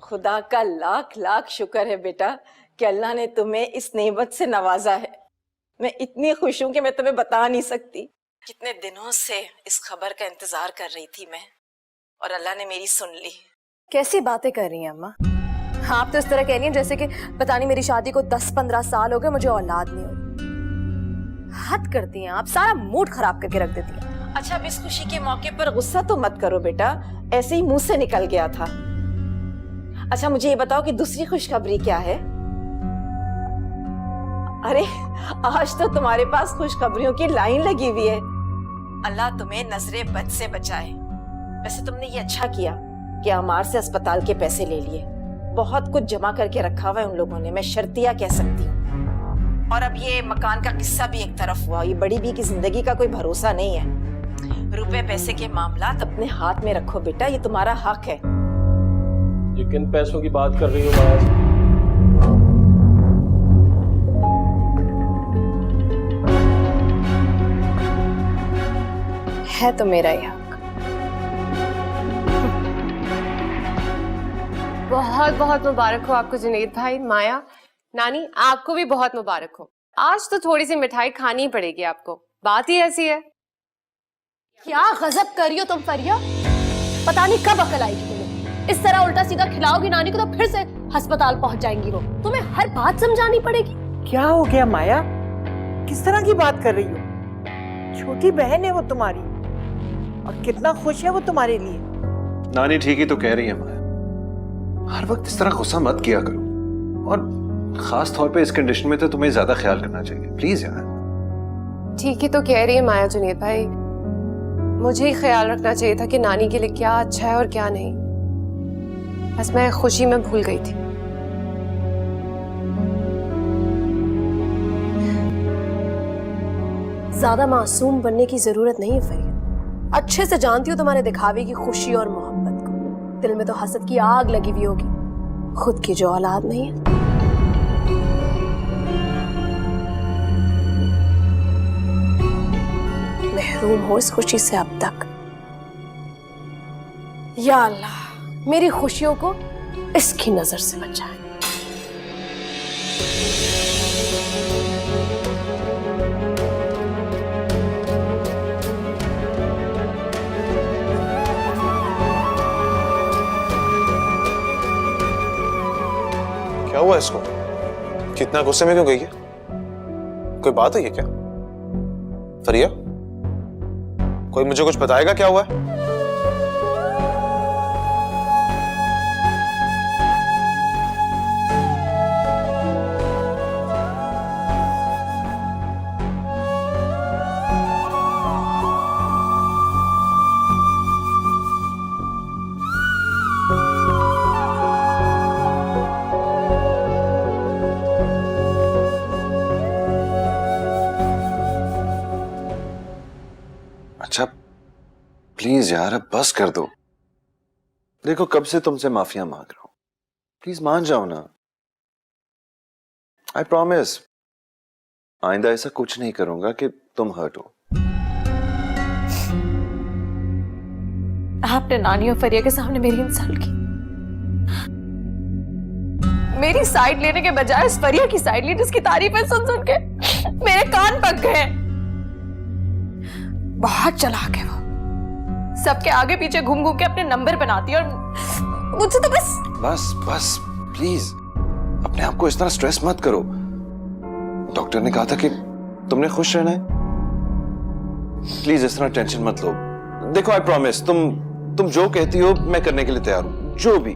खुदा का लाख लाख शुक्र है बेटा कि अल्लाह ने तुम्हें इस नेमत से नवाजा है। मैं इतनी खुश हूं कि मैं तुम्हें बता नहीं सकती। कितने दिनों से इस खबर का इंतजार कर रही थी मैं, और अल्लाह ने मेरी सुन ली। कैसी बातें कर रही हैं अम्मा? आप तो इस तरह कह रही हैं जैसे कि पता नहीं मेरी शादी को 10-15 साल हो गए, मुझे औलाद नहीं हुई। हद करती हैं आप, सारा मूड खराब करके रख देती हैं। अच्छा, अब इस खुशी के मौके पर गुस्सा तो मत करो बेटा, ऐसे ही मुंह से निकल गया था। अच्छा मुझे ये बताओ कि दूसरी खुशखबरी क्या है? अरे आज तो तुम्हारे पास खुशखबरियों की लाइन लगी हुई है। अल्लाह तुम्हें नजरे बद से बचाए। वैसे तुमने ये अच्छा किया कि अमार से अस्पताल के पैसे ले लिए। बहुत कुछ जमा करके रखा हुआ है उन लोगों ने, मैं शर्तिया कह सकती हूँ। और अब ये मकान का किस्सा भी एक तरफ हुआ। ये बड़ी बी की जिंदगी का कोई भरोसा नहीं है। रुपए पैसे के मामलात अपने हाथ में रखो बेटा, ये तुम्हारा हक है। ये किन पैसों की बात कर रही हो माया? है तो मेरा ही हक। बहुत बहुत मुबारक हो आपको जुनैद भाई। माया नानी आपको भी बहुत मुबारक हो। आज तो थोड़ी सी मिठाई खानी ही पड़ेगी आपको, बात ही ऐसी है। क्या गजब कर रही हो तुम फरिया, पता नहीं कब अकल आएगी तुम्हें। इस तरह उल्टा सीधा खिलाओगी नानी को तो फिर से अस्पताल पहुंच जाएंगी वो। तुम्हें हर बात समझानी पड़ेगी। क्या हो गया माया, किस तरह की बात कर रही हो? छोटी बहन है वो तुम्हारी, और कितना खुश है वो तुम्हारे लिए। नानी ठीक ही तो कह रही है माया, हर वक्त इस तरह गुस्सा मत किया करो, और खास तौर पे इस कंडीशन में तो तुम्हें ज्यादा ख्याल करना चाहिए, प्लीज यार। ठीक ही तो कह रही है माया जुनैद भाई, मुझे ही ख्याल रखना चाहिए था कि नानी के लिए क्या अच्छा है और क्या नहीं। बस मैं खुशी में भूल गई थी। ज्यादा मासूम बनने की जरूरत नहीं है फरिया। अच्छे से जानती हूँ तुम्हारे दिखावे की खुशी और मोहब्बत को। दिल में तो हसद की आग लगी हुई होगी, खुद की जो औलाद नहीं है। महरूम हो इस खुशी से अब तक। या अल्लाह मेरी खुशियों को इसकी नजर से बचाए। क्या हुआ इसको? कितना गुस्से में क्यों गई है? कोई बात है ये क्या? फरिया, कोई मुझे कुछ बताएगा क्या हुआ है? अच्छा प्लीज यार अब बस कर दो। देखो कब से तुमसे माफिया मांग रहा हूं, प्लीज मान जाओ ना। आई प्रॉमिस आइंदा ऐसा कुछ नहीं करूंगा कि तुम हर्ट हो। आपने नानी और फरिया के सामने मेरी इंसल्ट की। मेरी साइड लेने के बजाय उस फरिया की साइड ली जिसकी तारीफें सुन सुन के मेरे कान पक गए। बहुत चालाक है वो, सबके आगे पीछे घूम घूम के अपने नंबर बनाती है, और मुझसे तो बस बस प्लीज अपने आप को इस तरह स्ट्रेस मत करो। डॉक्टर ने कहा था कि तुमने खुश रहना है। प्लीज इस तरह टेंशन मत लो। देखो आई प्रॉमिस तुम जो कहती हो मैं करने के लिए तैयार हूं, जो भी।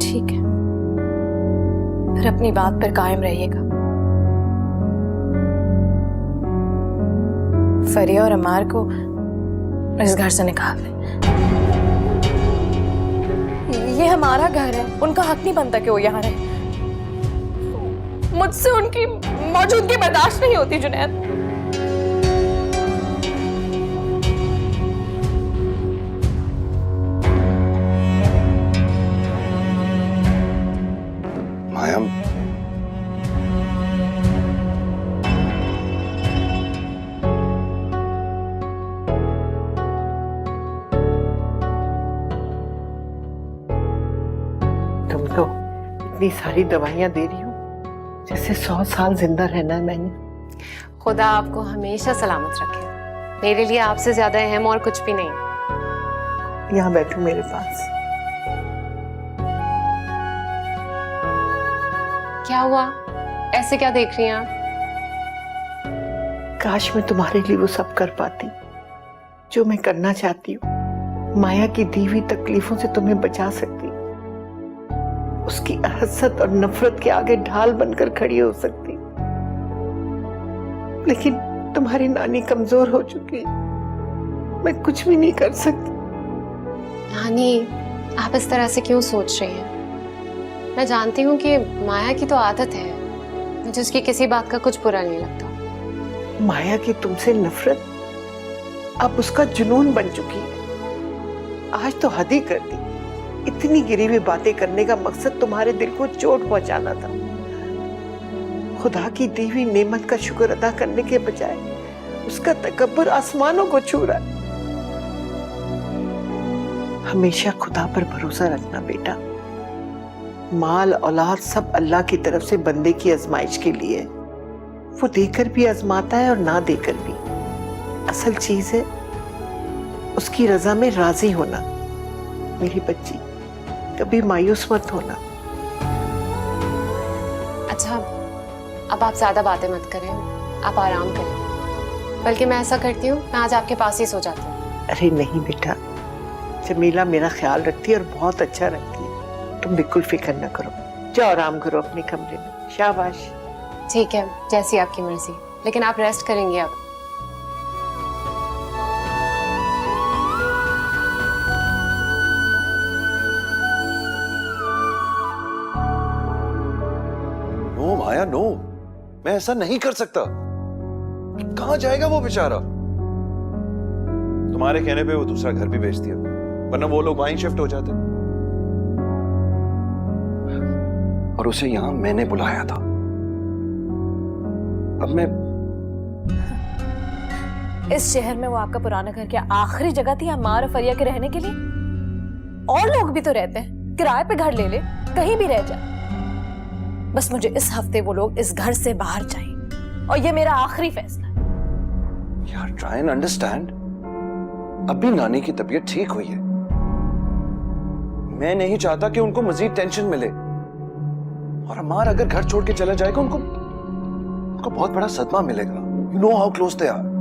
ठीक है, फिर अपनी बात पर कायम रहिएगा। फरिया और अमार को इस घर से निकाल दें। ये हमारा घर है, उनका हक नहीं बनता कि वो यहाँ रहे। मुझसे उनकी मौजूदगी बर्दाश्त नहीं होती जुनैद। माया लो, इतनी सारी दवाइयां दे रही हूँ जैसे 100 साल जिंदा रहना है मैंने। खुदा आपको हमेशा सलामत रखे। मेरे लिए आपसे ज्यादा अहम और कुछ भी नहीं। यहाँ बैठो मेरे पास। क्या हुआ? ऐसे क्या देख रही हैं आप? काश मैं तुम्हारे लिए वो सब कर पाती जो मैं करना चाहती हूँ। माया की दी हुई तकलीफों से तुम्हें बचा सकती, उसकी हसद और नफरत के आगे ढाल बनकर खड़ी हो सकती। लेकिन तुम्हारी नानी कमजोर हो चुकी है, मैं कुछ भी नहीं कर सकती। नानी, आप इस तरह से क्यों सोच रही हैं? मैं जानती हूँ कि माया की तो आदत है, मुझे उसकी किसी बात का कुछ बुरा नहीं लगता। माया की तुमसे नफरत अब उसका जुनून बन चुकी है। आज तो हद ही कर दी। इतनी गिरी हुई बातें करने का मकसद तुम्हारे दिल को चोट पहुंचाना था। खुदा की दी हुई नेमत का शुक्र अदा करने के बजाय उसका तकब्बुर आसमानों को छू रहा है। हमेशा खुदा पर भरोसा रखना बेटा। माल औलाद सब अल्लाह की तरफ से बंदे की आजमाइश के लिए है। वो देकर भी आजमाता है और ना देकर भी। असल चीज है उसकी रजा में राजी होना। मेरी बच्ची, कभी मायूस मत होना। अच्छा, अब आप ज्यादा बातें मत करें, आप आराम करें। बल्कि मैं ऐसा करती हूँ, मैं आज आपके पास ही सो जाती हूँ। अरे नहीं बेटा, जमीला मेरा ख्याल रखती है और बहुत अच्छा रखती है। तुम बिल्कुल फिक्र न करो, जाओ आराम करो अपने कमरे में। शाबाश। ठीक है, जैसी आपकी मर्जी, लेकिन आप रेस्ट करेंगे अब। नो माया, नो, मैं ऐसा नहीं कर सकता। कहां जाएगा वो बेचारा? तुम्हारे कहने पे वो दूसरा घर भी बेच दिया, वरना वो लोग वहीं शिफ्ट हो जाते। और उसे यहां मैंने बुलाया था। अब मैं इस शहर में वो आपका पुराना घर क्या आखिरी जगह थी अम्मार और फरिया के रहने के लिए? और लोग भी तो रहते हैं, किराए पे घर ले ले, कहीं भी रह जा। बस मुझे इस हफ्ते वो लोग इस घर से बाहर चाहिए और ये मेरा आखिरी फैसला है। यार, ट्राई एंड अंडरस्टैंड। अभी नानी की तबीयत ठीक हुई है। मैं नहीं चाहता कि उनको मजीद टेंशन मिले। और अम्मार अगर घर छोड़ के चला जाएगा, उनको बहुत बड़ा सदमा मिलेगा। You know how close they are.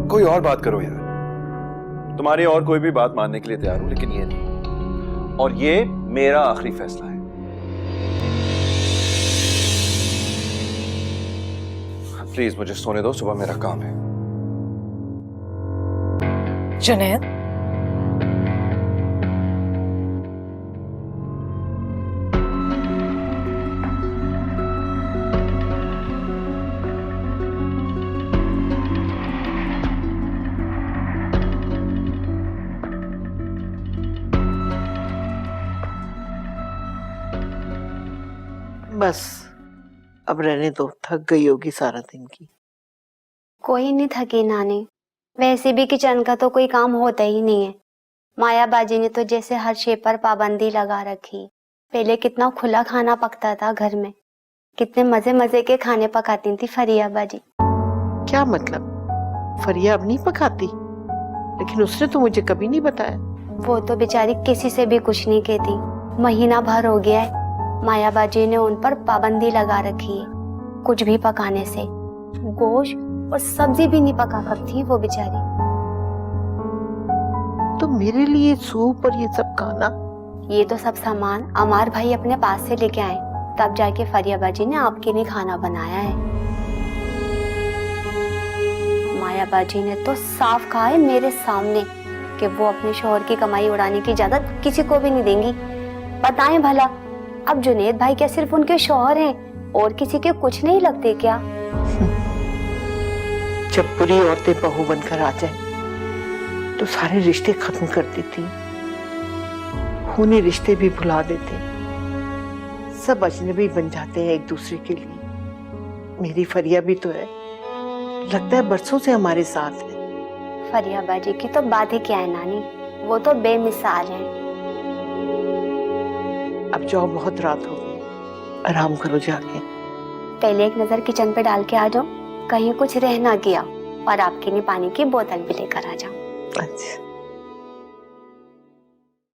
कोई और बात करो यार। तुम्हारी और कोई भी बात मानने के लिए तैयार हूं, लेकिन ये नहीं। और ये मेरा आखिरी फैसला है। प्लीज मुझे सोने दो, सुबह मेरा काम है। जुनैद, बस अब रहने दो, थक गई होगी सारा दिन की। कोई नहीं थकी नानी, वैसे भी किचन का तो कोई काम होता ही नहीं है। माया बाजी ने तो जैसे हर शे पर पाबंदी लगा रखी। पहले कितना खुला खाना पकता था घर में, कितने मजे मजे के खाने पकाती थी फरिया बाजी। क्या मतलब? फरिया अब नहीं पकाती? लेकिन उसने तो मुझे कभी नहीं बताया। वो तो बेचारी किसी से भी कुछ नहीं कहती। महीना भर हो गया है, माया बाजी ने उन पर पाबंदी लगा रखी है। कुछ भी पकाने से, गोश्त और सब्जी भी नहीं पका सकती वो बेचारी। तो मेरे लिए सूप और ये सब खाना? ये तो सब सामान अमार भाई अपने पास से लेके आए, तब जाके फरिया बाजी ने आपके लिए खाना बनाया है। माया बाजी ने तो साफ कहा है मेरे सामने कि वो अपने शौहर की कमाई उड़ाने की इजाजत किसी को भी नहीं देंगी। बताएं भला, अब जुनैद भाई क्या सिर्फ उनके शौहर हैं और किसी के कुछ नहीं लगते क्या? जब बुरी औरतें बहू बनकर आ जाए तो सारे रिश्ते खत्म कर देती, खूनी रिश्ते भी भुला देते, सब अजनबी बन जाते हैं एक दूसरे के लिए। मेरी फरिया भी तो है, लगता है बरसों से हमारे साथ है। फरिया बाजी की तो बात ही क्या है नानी, वो तो बेमिसाल है। अब जाओ, बहुत रात हो गई, आराम करो जाके। पहले एक नजर किचन पे डाल के आ जाओ, कहीं कुछ रह ना गया, और आपके लिए पानी की बोतल भी लेकर आ जाओ। अच्छा।